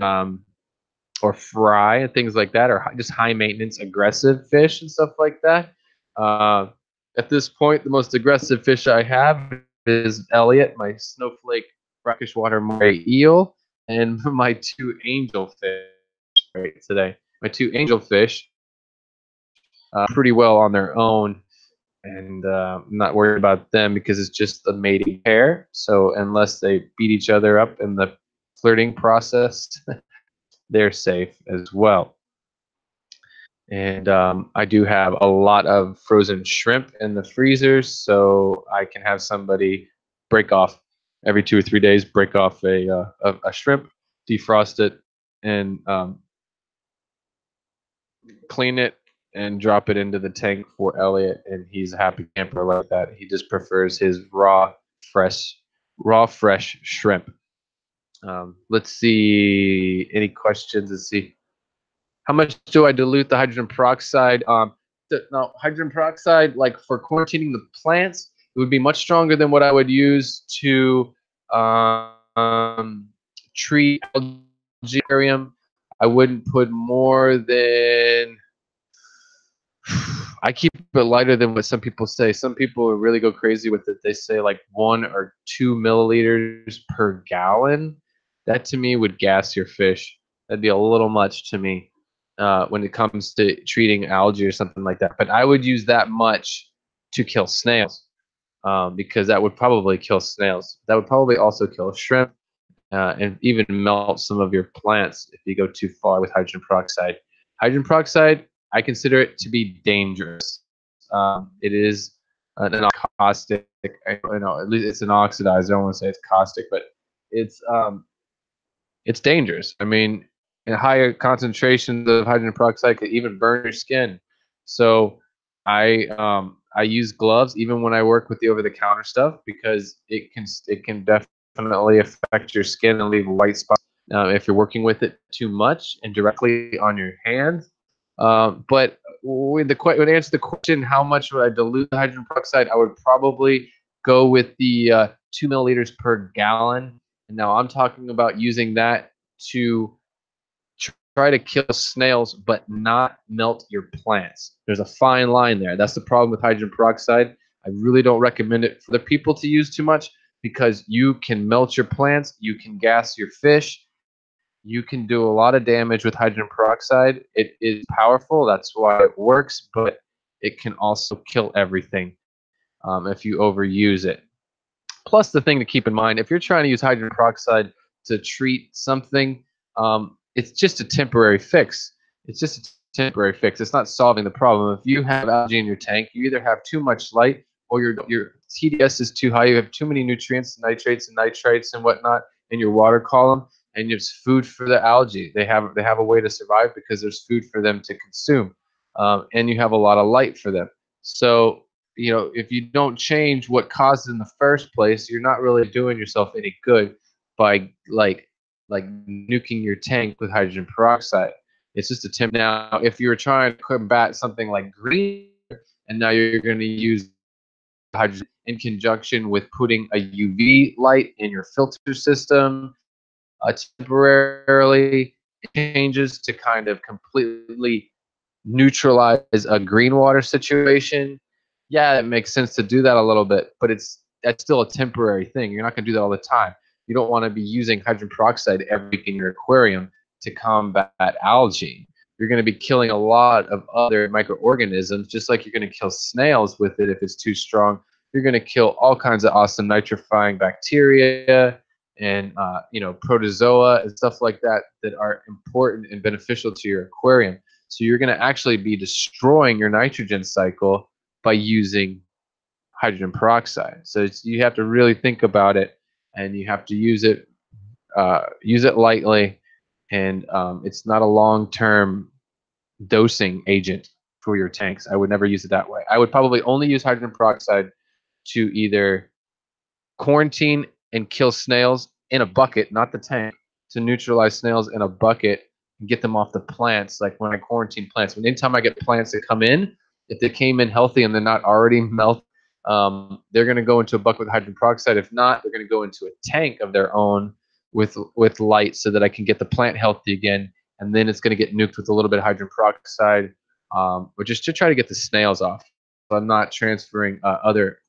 or fry and things like that, or just high maintenance aggressive fish and stuff like that. At this point, the most aggressive fish I have is Elliot, my snowflake brackish water moray eel. and my two angelfish right today. My two angelfish pretty well on their own, and I'm not worried about them because it's just a mating pair. So unless they beat each other up in the flirting process, they're safe as well. And I do have a lot of frozen shrimp in the freezers, so I can have somebody break off every 2 or 3 days, break off a shrimp, defrost it, and clean it and drop it into the tank for Elliot, and he's a happy camper like that. He just prefers his fresh shrimp. Let's see any questions. Let's see. How much do I dilute the hydrogen peroxide? No, hydrogen peroxide, like for quarantining the plants, it would be much stronger than what I would use to treat algae. I wouldn't put more than I keep it lighter than what some people say. Some people really go crazy with it. They say like 1 or 2 milliliters per gallon. That to me would gas your fish. That'd be a little much to me when it comes to treating algae or something like that. But I would use that much to kill snails because that would probably kill snails. That would probably also kill shrimp and even melt some of your plants if you go too far with hydrogen peroxide. Hydrogen peroxide, I consider it to be dangerous. It is an caustic. At least it's an oxidizer. I don't want to say it's caustic, but it's it's dangerous. I mean, in higher concentrations of hydrogen peroxide could even burn your skin. So I use gloves even when I work with the over-the-counter stuff because it can definitely affect your skin and leave white spots if you're working with it too much and directly on your hands. But when answer the question, how much would I dilute the hydrogen peroxide? I would probably go with the 2 milliliters per gallon. And now I'm talking about using that to try to kill snails, but not melt your plants. There's a fine line there. That's the problem with hydrogen peroxide. I really don't recommend it for the people to use too much because you can melt your plants, you can gas your fish, you can do a lot of damage with hydrogen peroxide. It is powerful, that's why it works, but it can also kill everything if you overuse it. Plus, the thing to keep in mind, if you're trying to use hydrogen peroxide to treat something, it's just a temporary fix. It's just a temporary fix. It's not solving the problem. If you have algae in your tank, you either have too much light or your TDS is too high. You have too many nutrients, nitrates and nitrites and whatnot in your water column, and there's food for the algae. They have a way to survive because there's food for them to consume, and you have a lot of light for them. So if you don't change what caused it in the first place, you're not really doing yourself any good by like nuking your tank with hydrogen peroxide. It's just a tip. Now, if you were trying to combat something like green, and now you're going to use hydrogen in conjunction with putting a UV light in your filter system, temporarily changes to kind of completely neutralize a green water situation, yeah, it makes sense to do that a little bit, but that's still a temporary thing. You're not going to do that all the time. You don't want to be using hydrogen peroxide every week in your aquarium to combat algae. You're going to be killing a lot of other microorganisms, just like you're going to kill snails with it if it's too strong. You're going to kill all kinds of awesome nitrifying bacteria and protozoa and stuff like that that are important and beneficial to your aquarium. So you're going to actually be destroying your nitrogen cycle by using hydrogen peroxide. So you have to really think about it, and you have to use it lightly, and it's not a long-term dosing agent for your tanks. I would never use it that way. I would probably only use hydrogen peroxide to either quarantine and kill snails in a bucket, not the tank, to neutralize snails in a bucket and get them off the plants. Like when I quarantine plants, anytime I get plants that come in, if they came in healthy and they're not already melted, they're going to go into a bucket with hydrogen peroxide. If not, they're going to go into a tank of their own with light so that I can get the plant healthy again. And then it's going to get nuked with a little bit of hydrogen peroxide, or just to try to get the snails off. So I'm not transferring other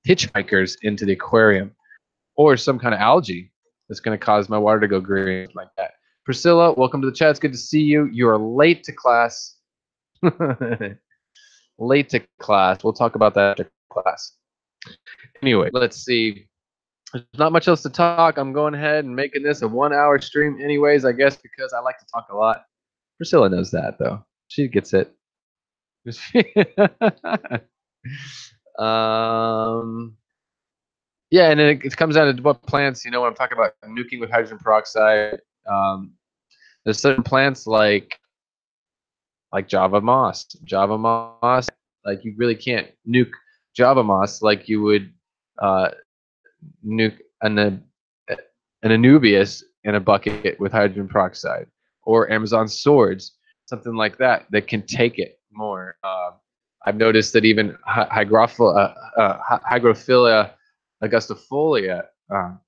hitchhikers into the aquarium or some kind of algae. that's going to cause my water to go green like that. Priscilla, welcome to the chat. It's good to see you. You are late to class. Late to class. We'll talk about that after class. Anyway, let's see. There's not much else to talk. I'm going ahead and making this a 1-hour stream anyways, I guess, because I like to talk a lot. Priscilla knows that, though. She gets it. Yeah, and then it comes down to what plants, when I'm talking about nuking with hydrogen peroxide, there's certain plants like Java moss. Java moss, like you really can't nuke Java moss like you would nuke an Anubias in a bucket with hydrogen peroxide, or Amazon swords, something like that can take it more. I've noticed that even Hygrophila augustifolia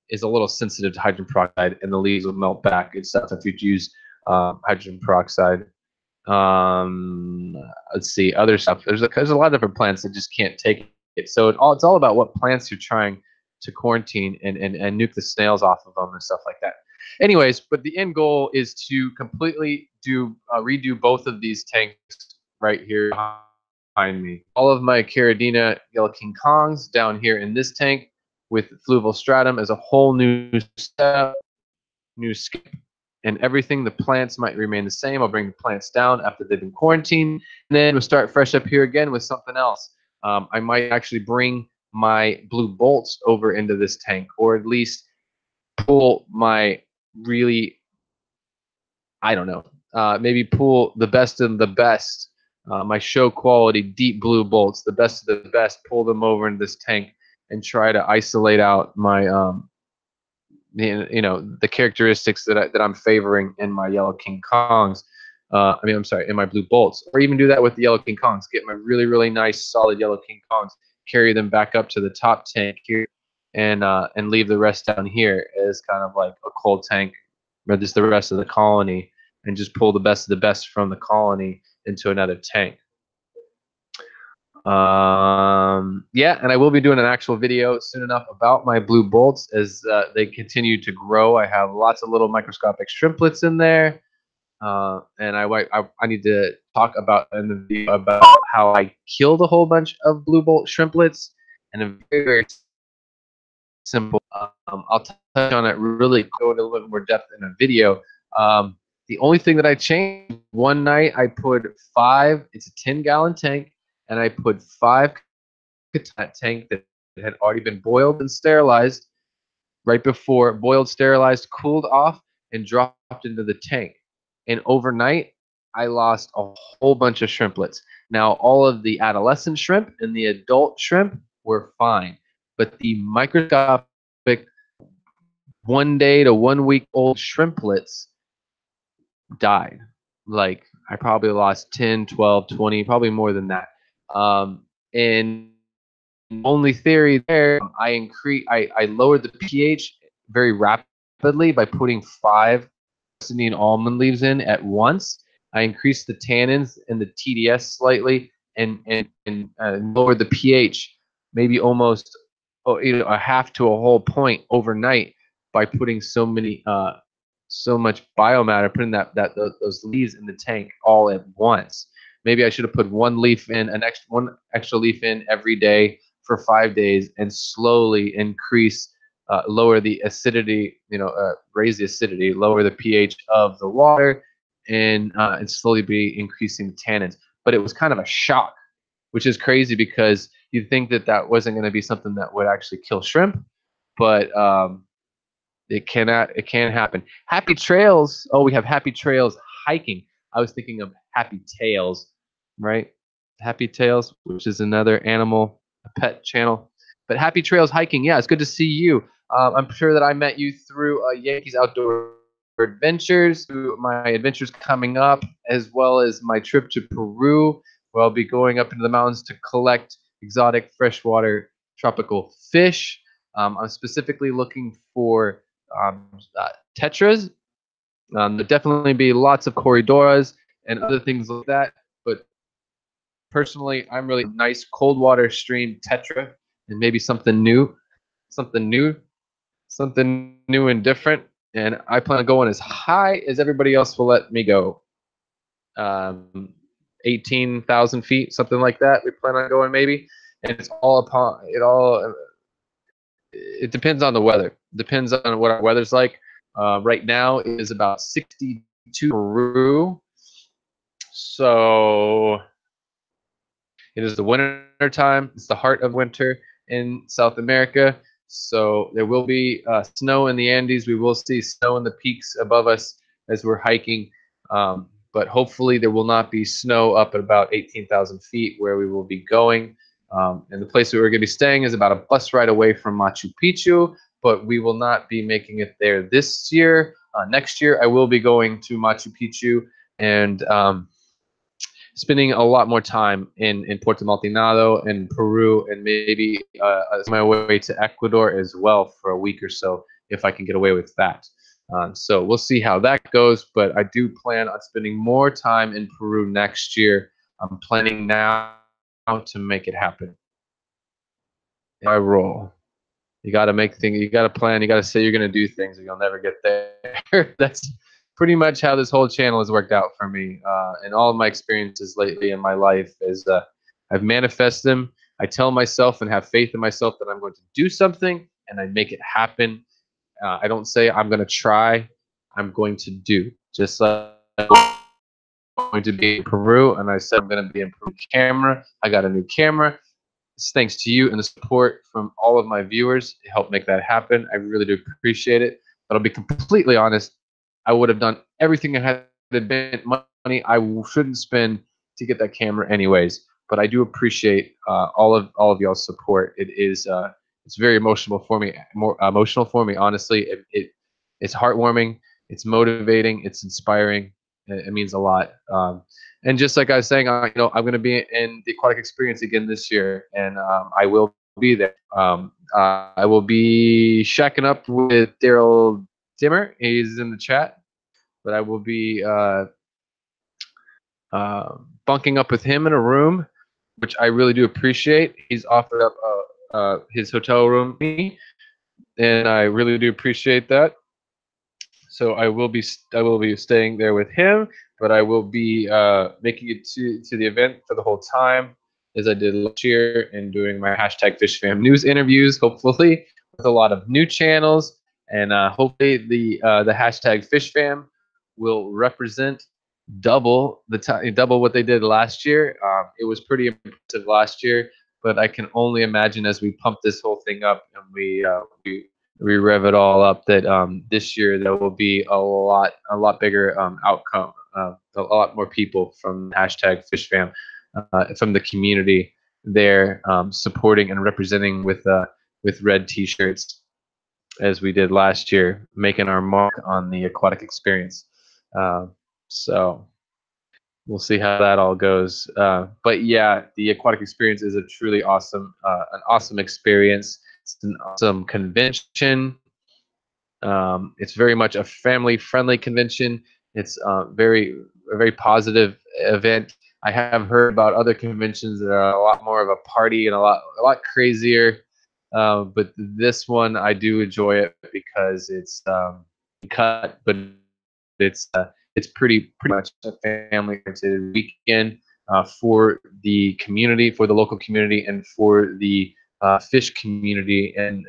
is a little sensitive to hydrogen peroxide, and the leaves will melt back and stuff if you use hydrogen peroxide. Let's see, other stuff. There's a lot of different plants that just can't take it. So it's all about what plants you're trying to quarantine and nuke the snails off of them and stuff like that. Anyways, but the end goal is to completely redo both of these tanks right here behind me. All of my Caridina yellow king kongs down here in this tank with fluvial stratum as a whole new setup, new skip, and everything. The plants might remain the same. I'll bring the plants down after they've been quarantined, and then we'll start fresh up here again with something else. I might actually bring my blue bolts over into this tank, or at least pull my really, I don't know, maybe pull the best of the best, my show quality deep blue bolts, the best of the best, pull them over into this tank and try to isolate out my the characteristics that I'm favoring in my yellow king kongs. In my blue bolts, or even do that with the yellow king kongs. Get my really, really nice solid yellow king kongs, carry them back up to the top tank here, and leave the rest down here as kind of like a cold tank, or just the rest of the colony, and just pull the best of the best from the colony into another tank. Yeah, and I will be doing an actual video soon enough about my blue bolts as they continue to grow. I have lots of little microscopic shrimplets in there, and I need to talk about in the video about how I killed a whole bunch of blue bolt shrimplets, and a very, very simple. I'll touch on it really, go into a little more depth in a video. The only thing that I changed, one night I put 5. It's a 10-gallon tank, and I put 5 tank that had already been boiled and sterilized right before, boiled, sterilized, cooled off, and dropped into the tank. And overnight, I lost a whole bunch of shrimplets. Now, all of the adolescent shrimp and the adult shrimp were fine, but the microscopic 1 day to 1 week old shrimplets died. Like, I probably lost 10, 12, 20, probably more than that. And only theory there, I lowered the pH very rapidly by putting 5 Palestinian almond leaves in at once. I increased the tannins and the TDS slightly, and lowered the pH maybe almost a half to a whole point overnight by putting so much biomatter, putting those leaves in the tank all at once. Maybe I should have put one extra leaf in every day for 5 days, and slowly lower the acidity, raise the acidity, lower the pH of the water, and slowly be increasing the tannins. But it was kind of a shock, which is crazy because you'd think that wasn't going to be something that would actually kill shrimp, but it can happen. Happy trails. Oh, we have happy trails hiking. I was thinking of happy tails, right? Happy tails, which is another animal, a pet channel. But happy trails hiking. Yeah, it's good to see you. I'm sure that I met you through Yankees Outdoor Adventures, through my adventures coming up, as well as my trip to Peru, where I'll be going up into the mountains to collect exotic freshwater tropical fish. I'm specifically looking for tetras. There'll definitely be lots of corridoras and other things like that. But personally, I'm really nice cold water stream tetra, and maybe something new, something new and different. And I plan on going as high as everybody else will let me go. 18,000 feet, something like that. We plan on going maybe, and it's all upon it. All it depends on the weather. Depends on what our weather's like. Right now it is about 62 Peru, so it is the winter time. It's the heart of winter in South America. So there will be snow in the Andes. We will see snow in the peaks above us as we're hiking. But hopefully there will not be snow up at about 18,000 feet where we will be going. And the place that we're going to be staying is about a bus ride away from Machu Picchu, but we will not be making it there this year. Next year, I will be going to Machu Picchu and spending a lot more time in Puerto Maldonado and Peru, and maybe my way to Ecuador as well for a week or so if I can get away with that. So we'll see how that goes, but I do plan on spending more time in Peru next year. I'm planning now to make it happen. I roll. You got to make things. You got to plan. You got to say you're going to do things, or you'll never get there. That's pretty much how this whole channel has worked out for me. And all of my experiences lately in my life is I've manifested them. I tell myself and have faith in myself that I'm going to do something, and I make it happen. I don't say I'm going to try. I'm going to do. Just like I'm going to be in Peru, and I said I'm going to be in Peru camera. I got a new camera. It's thanks to you and the support from all of my viewers to help make that happen. I really do appreciate it. But I'll be completely honest. I would have done everything I had to spend money I shouldn't spend to get that camera anyways. But I do appreciate all of y'all's support. It's very emotional for me. More emotional for me, honestly. It's heartwarming. It's motivating. It's inspiring. It means a lot. And just like I was saying, I'm going to be in the aquatic experience again this year, and I will be there. I will be shacking up with Daryl Dimmer. He's in the chat, but I will be bunking up with him in a room, which I really do appreciate. He's offered up his hotel room to me, and I really do appreciate that. So I will be staying there with him, but I will be making it to the event for the whole time, as I did last year, and doing my hashtag FishFam news interviews, hopefully with a lot of new channels, and hopefully the hashtag FishFam will represent double what they did last year. It was pretty impressive last year, but I can only imagine as we pump this whole thing up and we rev it all up that this year there will be a lot bigger outcome, a lot more people from hashtag FishFam, from the community there, supporting and representing with red T-shirts as we did last year, making our mark on the aquatic experience. So we'll see how that all goes. But yeah, the aquatic experience is a truly awesome, an awesome experience. It's an awesome convention. It's very much a family-friendly convention. It's a very positive event. I have heard about other conventions that are a lot more of a party and a lot crazier. But this one, I do enjoy it because it's cut, but it's pretty much a family-oriented weekend for the community, for the local community, and for the fish community and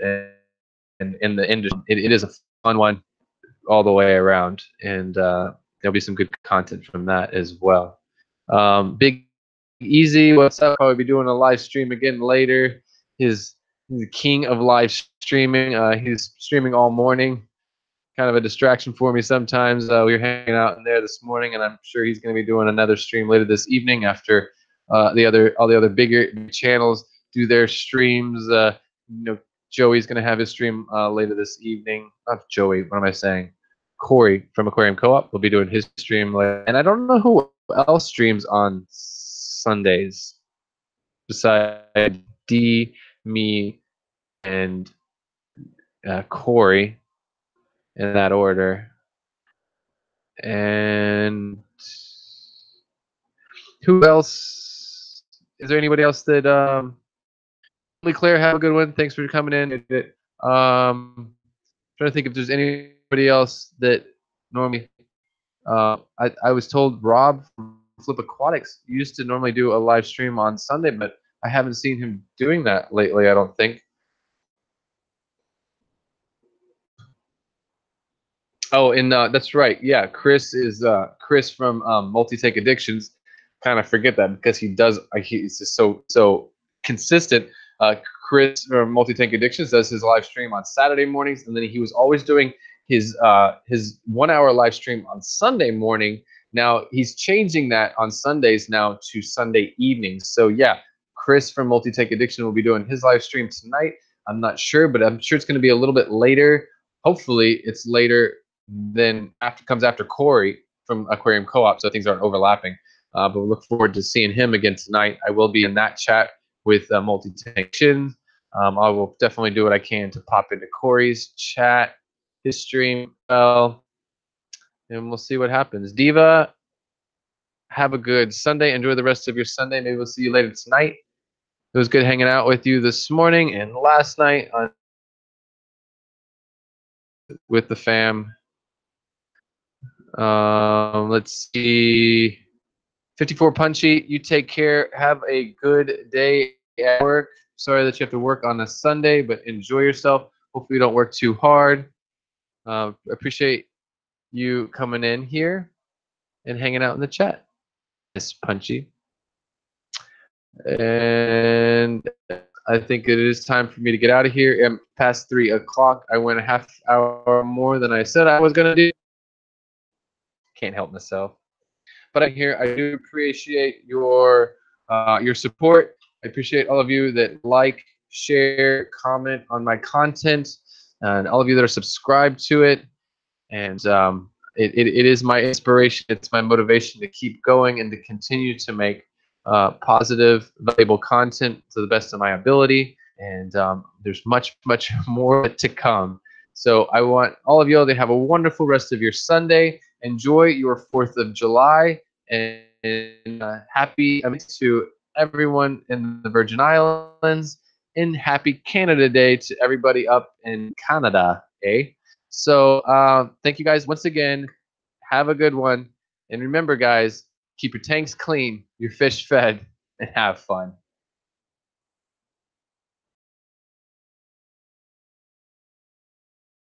in the industry. It is a fun one all the way around, and there'll be some good content from that as well. Big Easy, what's up? I'll be doing a live stream again later. He's the king of live streaming. He's streaming all morning. Kind of a distraction for me sometimes. We were hanging out in there this morning, and I'm sure he's going to be doing another stream later this evening after all the other bigger channels do their streams. Joey's going to have his stream later this evening. Not Joey. What am I saying? Corey from Aquarium Co-op will be doing his stream later. And I don't know who else streams on Sundays besides D, me, and Corey in that order. And who else? Is there anybody else that Claire, have a good one. Thanks for coming in. trying to think if there's anybody else that normally. I was told Rob from Flip Aquatics used to normally do a live stream on Sunday, but I haven't seen him doing that lately. I don't think. Oh, and that's right. Yeah, Chris is Chris from Multi Take Addictions. Kind of forget that because he does. He's just so consistent. Uh, Chris from Multi Take Addictions does his live stream on Saturday mornings, and then he was always doing his 1 hour live stream on Sunday morning. Now he's changing that on Sundays now to Sunday evenings. So yeah, Chris from Multi Take Addiction will be doing his live stream tonight. I'm not sure, but I'm sure it's going to be a little bit later. Hopefully, it's later then after comes after Corey from Aquarium Co-op, so things aren't overlapping. But we look forward to seeing him again tonight. I will be in that chat with Multi-Tanction. I will definitely do what I can to pop into Corey's chat, his stream, well, and we'll see what happens. Diva, have a good Sunday. Enjoy the rest of your Sunday. Maybe we'll see you later tonight. It was good hanging out with you this morning and last night with the fam. Let's see. 54 Punchy, you take care. Have a good day at work. Sorry that you have to work on a Sunday, but enjoy yourself. Hopefully you don't work too hard. Appreciate you coming in here and hanging out in the chat, Miss Punchy. And I think it is time for me to get out of here. I'm past 3 o'clock. I went a half hour more than I said I was going to do. Can't help myself. But I'm here. I do appreciate your support. I appreciate all of you that like, share, comment on my content, and all of you that are subscribed to it. And it is my inspiration. It's my motivation to keep going and to continue to make positive, valuable content to the best of my ability. And there's much more to come. So I want all of you to have a wonderful rest of your Sunday. Enjoy your 4th of July, and happy to everyone in the Virgin Islands, and happy Canada Day to everybody up in Canada, eh? So thank you guys once again. Have a good one. And remember, guys, keep your tanks clean, your fish fed, and have fun.